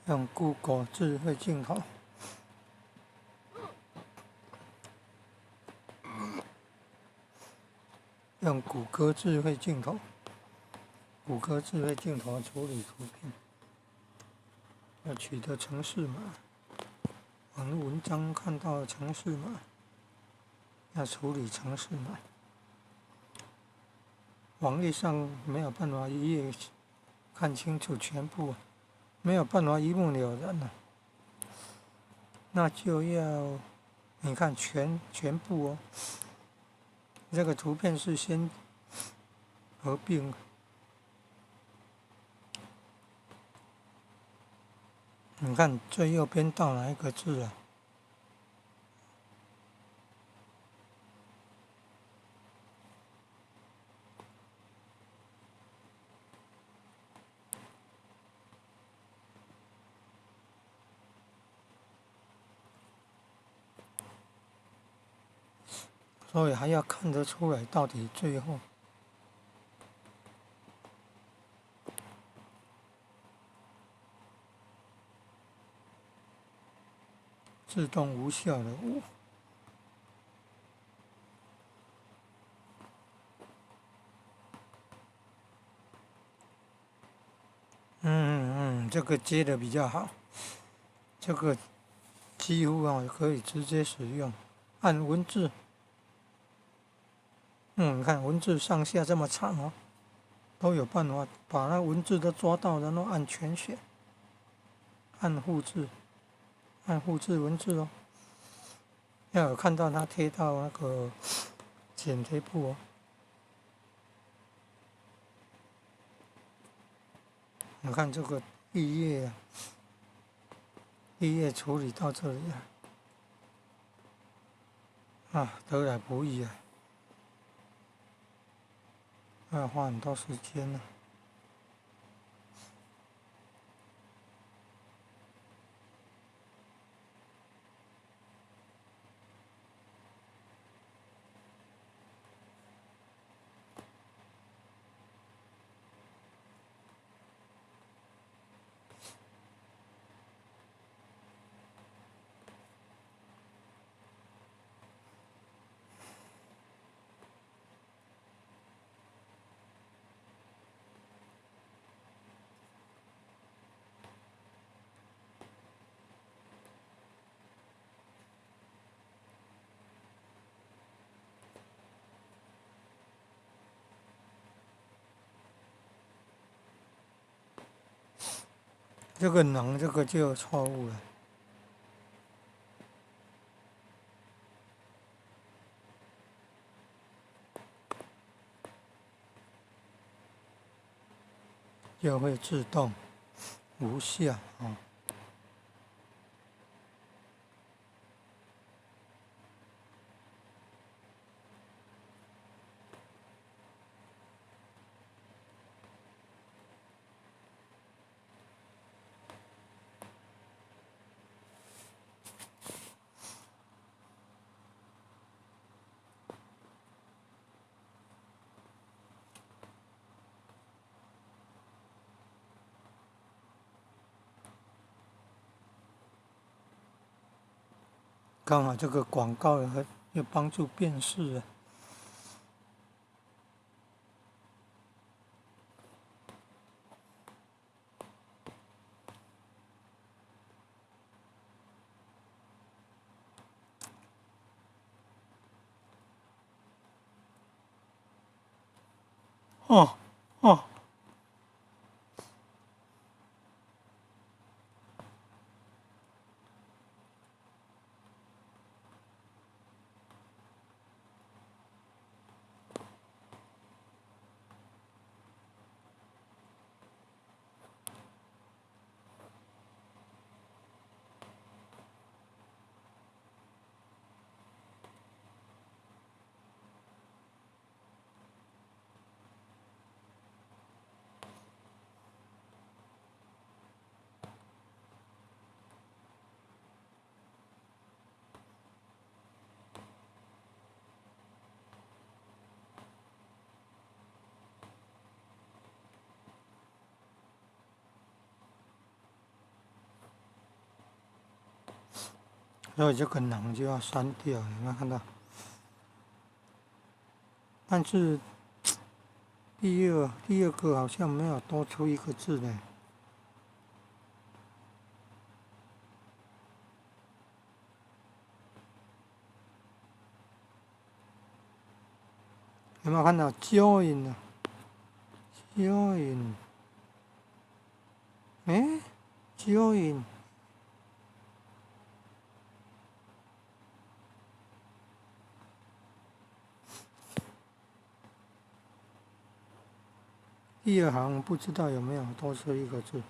用 Google 智慧镜头，用谷歌智慧镜头，谷歌智慧镜头处理图片，要取得程式码。网络文章看到程式码，要处理程式码。网页上没有办法一页看清楚全部，没有办法一目了然了，那就要你看全部哦。这个图片是先合并，你看最右边到哪一个字啊？所以还要看得出来到底最后自动无效的无。这个接的比较好，这个几乎可以直接使用。按文字，你看文字上下这么长哦，都有办法把那文字都抓到，然后按全选，按复制文字哦。要有看到它贴到那个剪贴簿哦。你看这个第一页处理到这里得来不易啊，要花很多时间呢。这个能，这个就有错误了。就会自动无效啊。刚好这个广告有帮助辨识哦哦。所以这个囊就要删掉，有没有看到？但是第二个好像没有多出一个字呢。有没有看到 join 呢？join， 哎，join， 第二行不知道有没有多出一个字。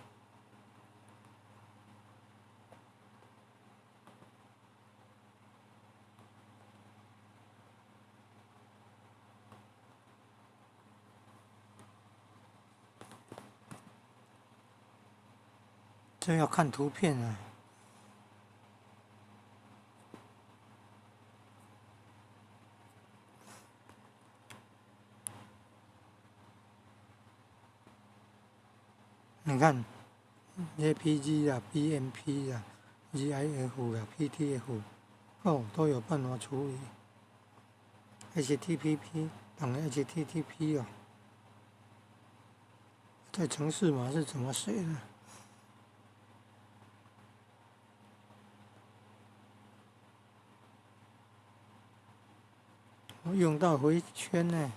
这要看图片啊。你看 ，APG 啊、BMP 啊、GIF 啊、PTF， 都有办法处理。HTTP 等于 HTTP 哦，这程式码是怎么写的？我用到回圈呢。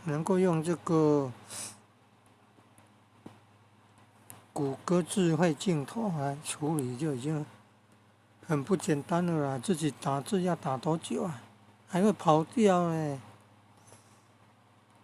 能够用这个谷歌智慧镜头来处理，就已经很不简单了啦。自己打字要打多久啊？还会跑掉呢。